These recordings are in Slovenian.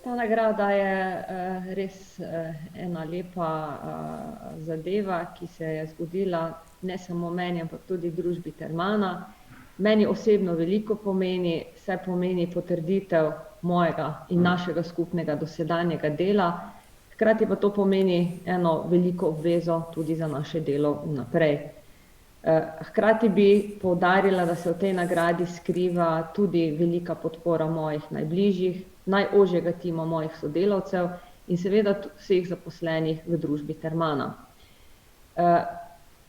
Ta nagrada je res ena lepa zadeva, ki se je zgodila ne samo meni, ampak tudi družbi Termana. Meni osebno veliko pomeni, saj pomeni potrditev mojega in našega skupnega dosedanjega dela, hkrati pa to pomeni eno veliko obvezo tudi za naše delo vnaprej. Hkrati bi poudarila, da se v tej nagradi skriva tudi velika podpora mojih najbližjih, najožjega tima mojih sodelavcev in seveda vseh zaposlenih v družbi Termana.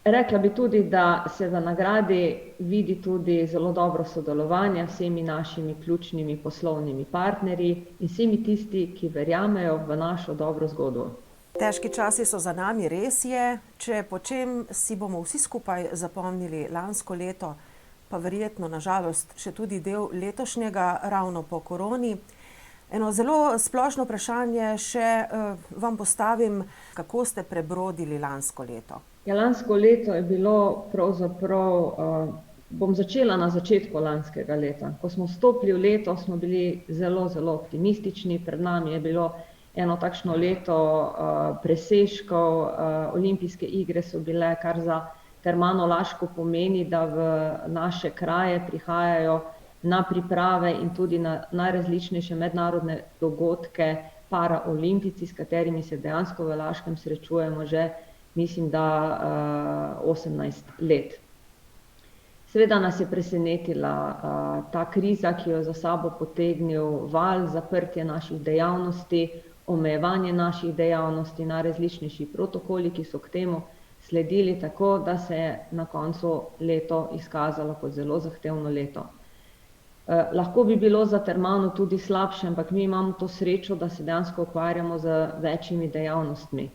Rekla bi tudi, da se v nagradi vidi tudi zelo dobro sodelovanje z vsemi našimi ključnimi poslovnimi partnerji in vsemi tisti, ki verjamejo v našo dobro zgodbo. Težki časi so za nami, res je. Če po čem si bomo vsi skupaj zapomnili lansko leto, pa verjetno na žalost še tudi del letošnjega, ravno po koroni. Eno zelo splošno vprašanje še vam postavim, kako ste prebrodili lansko leto? Ja, lansko leto je bilo pravzaprav, bom začela na začetku lanskega leta. Ko smo vstopili v leto, smo bili zelo, zelo optimistični, pred nami je bilo eno takšno leto presežkov, olimpijske igre so bile, kar za Termano Laško pomeni, da v naše kraje prihajajo na priprave in tudi na najrazličnejše mednarodne dogodke paraolimpijci, s katerimi se dejansko v Laškem srečujemo že, mislim, da 18 let. Seveda nas je presenetila ta kriza, ki jo je za sabo potegnil val, zaprtje naših dejavnosti, omejevanje naših dejavnosti, najrazličnejši protokoli, ki so k temu sledili, tako da se je na koncu leto izkazalo kot zelo zahtevno leto. Lahko bi bilo za Termano tudi slabše, ampak mi imamo to srečo, da se dejansko ukvarjamo z večjimi dejavnostmi.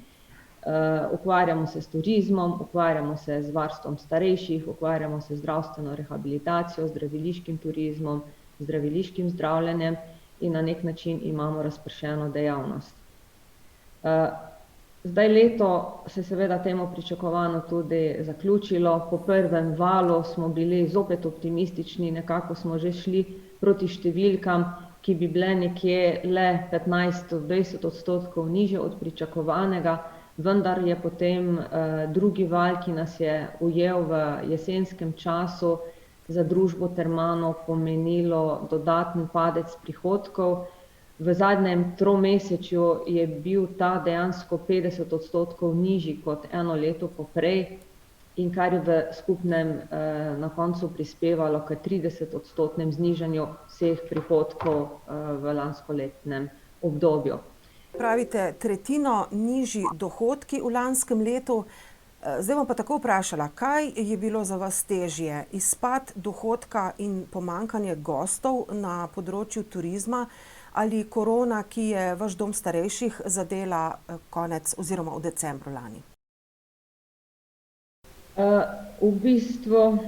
Ukvarjamo se s turizmom, ukvarjamo se z varstvom starejših, ukvarjamo se z zdravstveno rehabilitacijo, zdraviliškim turizmom, zdraviliškim zdravljenjem in na nek način imamo razpršeno dejavnost. Zdaj leto se seveda temu pričakovano tudi zaključilo, po prvem valu smo bili zopet optimistični, nekako smo že šli proti številkam, ki bi bile nekje le 15–20% nižje od pričakovanega, vendar je potem drugi val, ki nas je ujel v jesenskem času, za družbo Termano pomenilo dodaten padec prihodkov. V zadnjem tromesečju je bil ta dejansko 50% nižji kot eno leto poprej in kar je v skupnem na koncu prispevalo k 30% znižanju vseh prihodkov v lanskoletnem obdobju. Pravite, tretjino nižji dohodki v lanskem letu. Zdaj bom pa tako vprašala, kaj je bilo za vas težje? Izpad dohodka in pomanjkanje gostov na področju turizma ali korona, ki je vaš dom starejših zadela konec oziroma v decembru lani? V bistvu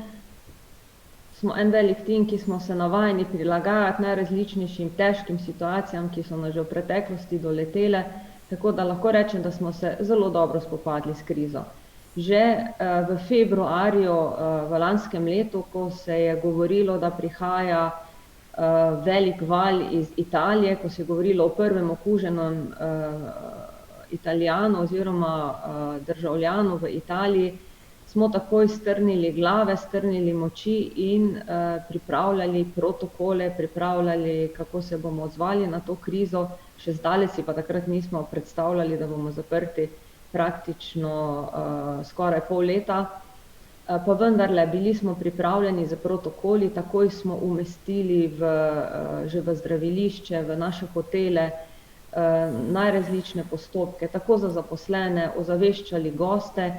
smo en velik tim, ki smo se navajeni prilagajati najrazličnejšim težkim situacijam, ki so nas že v preteklosti doletele, tako da lahko rečem, da smo se zelo dobro spopadli s krizo. Že v februarju v lanskem letu, ko se je govorilo, da prihaja velik val iz Italije, ko se je govorilo o prvem okuženem Italijanu oziroma državljanu v Italiji, smo takoj strnili glave, strnili moči in pripravljali protokole, pripravljali, kako se bomo odzvali na to krizo. Še zdaleč si pa takrat nismo predstavljali, da bomo zaprti praktično skoraj pol leta, pa vendarle bili smo pripravljeni za protokoli, takoj smo umestili že v zdravilišče, v naše hotele, najrazlične postopke, tako za zaposlene, ozaveščali goste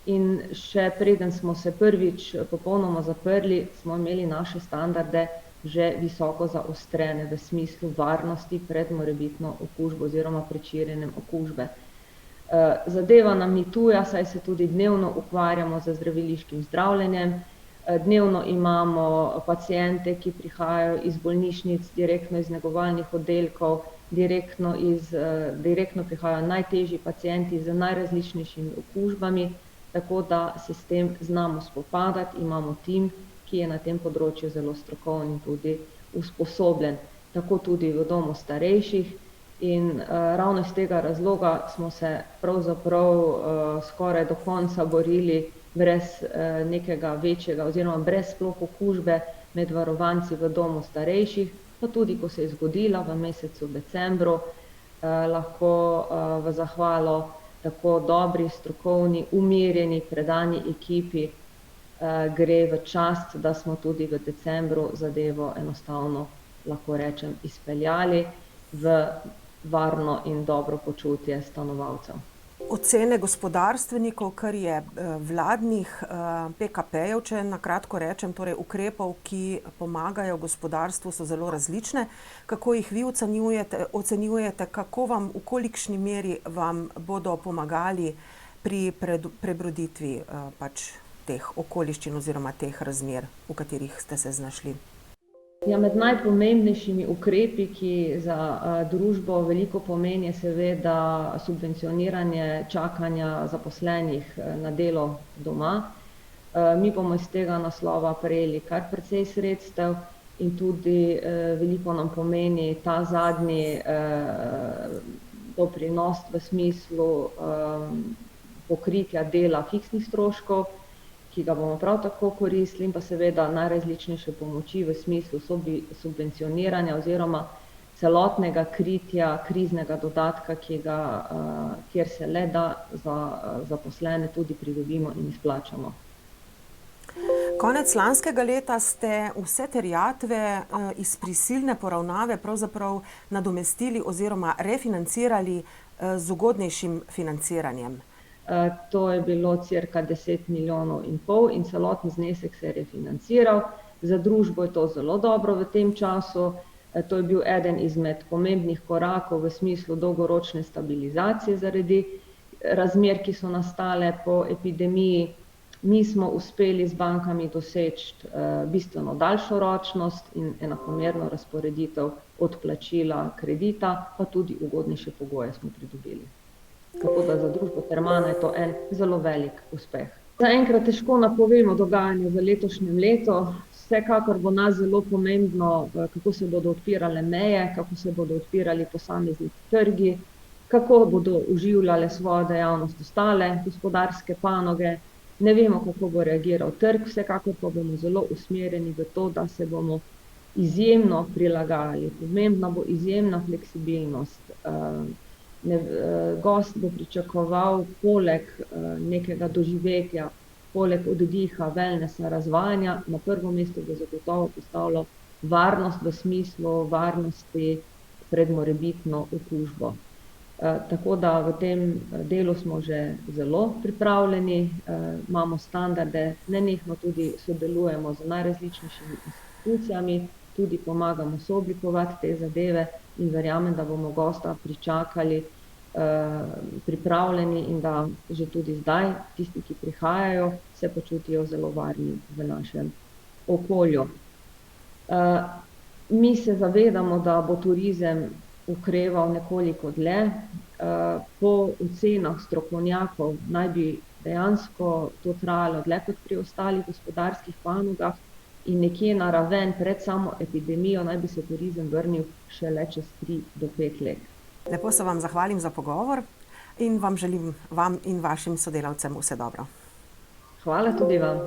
in še preden smo se prvič popolnoma zaprli, smo imeli naše standarde že visoko zaostrene v smislu varnosti pred morebitno okužbo oziroma pred širjenjem okužbe. Zadeva nam ni tuja, saj se tudi dnevno ukvarjamo z zdraviliškim zdravljenjem, dnevno imamo paciente, ki prihajajo iz bolnišnic, direktno iz negovalnih oddelkov, direktno prihajajo najtežji pacienti z najrazličnejšimi okužbami, tako da se s tem znamo spopadati, imamo tim, ki je na tem področju zelo strokoven in tudi usposobljen, tako tudi v domu starejših. In ravno iz tega razloga smo se pravzaprav skoraj do konca borili brez nekega večjega oziroma brez sploh okužbe med varovanci v domu starejših, pa tudi, ko se je zgodila v mesecu decembru, lahko v zahvalo tako dobri, strokovni, umirjeni, predani ekipi gre v čast, da smo tudi v decembru zadevo enostavno, lahko rečem, izpeljali v varno in dobro počutje stanovalcev. Ocene gospodarstvenikov, kar je vladnih PKP-jev, če na kratko rečem, torej ukrepov, ki pomagajo gospodarstvu, so zelo različne. Kako jih vi ocenjujete, kako vam, v kolikšni meri vam bodo pomagali pri prebroditvi teh okoliščin oziroma teh razmer, v katerih ste se znašli? Ja, med najpomembnejšimi ukrepi, ki za družbo veliko pomeni, je seveda subvencioniranje čakanja zaposlenih na delo doma. Mi bomo iz tega naslova prejeli kar precej sredstev in tudi veliko nam pomeni ta zadnji doprinos v smislu pokritja dela fiksnih stroškov, ki ga bomo prav tako koristili, in pa seveda najrazličnejše pomoči v smislu subvencioniranja oziroma celotnega kritja kriznega dodatka, kjer se le da za zaposlene tudi pridobimo in izplačamo. Konec lanskega leta ste vse terjatve iz prisilne poravnave pravzaprav nadomestili oziroma refinancirali z ugodnejšim financiranjem. To je bilo cirka 10,5 milijonov in celoten znesek se je refinanciral. Za družbo je to zelo dobro v tem času. To je bil eden izmed pomembnih korakov v smislu dolgoročne stabilizacije zaradi razmer, ki so nastale po epidemiji. Mi smo uspeli z bankami doseči bistveno daljšo ročnost in enakomerno razporeditev odplačila kredita, pa tudi ugodnejše pogoje smo pridobili. Tako da za družbo Termana je to en zelo velik uspeh. Zaenkrat težko napovemo dogajanje v letošnjem letu. Vsekakor bo nas zelo pomembno, kako se bodo odpirale meje, kako se bodo odpirali posamezni trgi, kako bodo oživljale svojo dejavnost ostale gospodarske panoge. Ne vemo, kako bo reagiral trg, vsekakor pa bomo zelo usmerjeni v to, da se bomo izjemno prilagajali. Pomembna bo izjemna fleksibilnost. Gost bo pričakoval poleg nekega doživetja, poleg oddiha, wellnessa, razvajanja, na prvo mesto bo zagotovo postavilo varnost v smislu varnosti pred morebitno okužbo. Tako da v tem delu smo že zelo pripravljeni, imamo standarde, nenehno tudi sodelujemo z najrazličnejšimi institucijami, tudi pomagamo sooblikovati te zadeve in verjamem, da bomo gosta pričakali pripravljeni in da že tudi zdaj tisti, ki prihajajo, se počutijo zelo varni v našem okolju. Mi se zavedamo, da bo turizem okreval nekoliko dlje. Po ocenah strokovnjakov naj bi dejansko to trajalo dlje kot pri ostalih gospodarskih panogah in nekje na raven pred samo epidemijo naj bi se turizem vrnil šele čez 3 do 5 let. Lepo se vam zahvalim za pogovor in vam želim, vam in vašim sodelavcem vse dobro. Hvala tudi vam.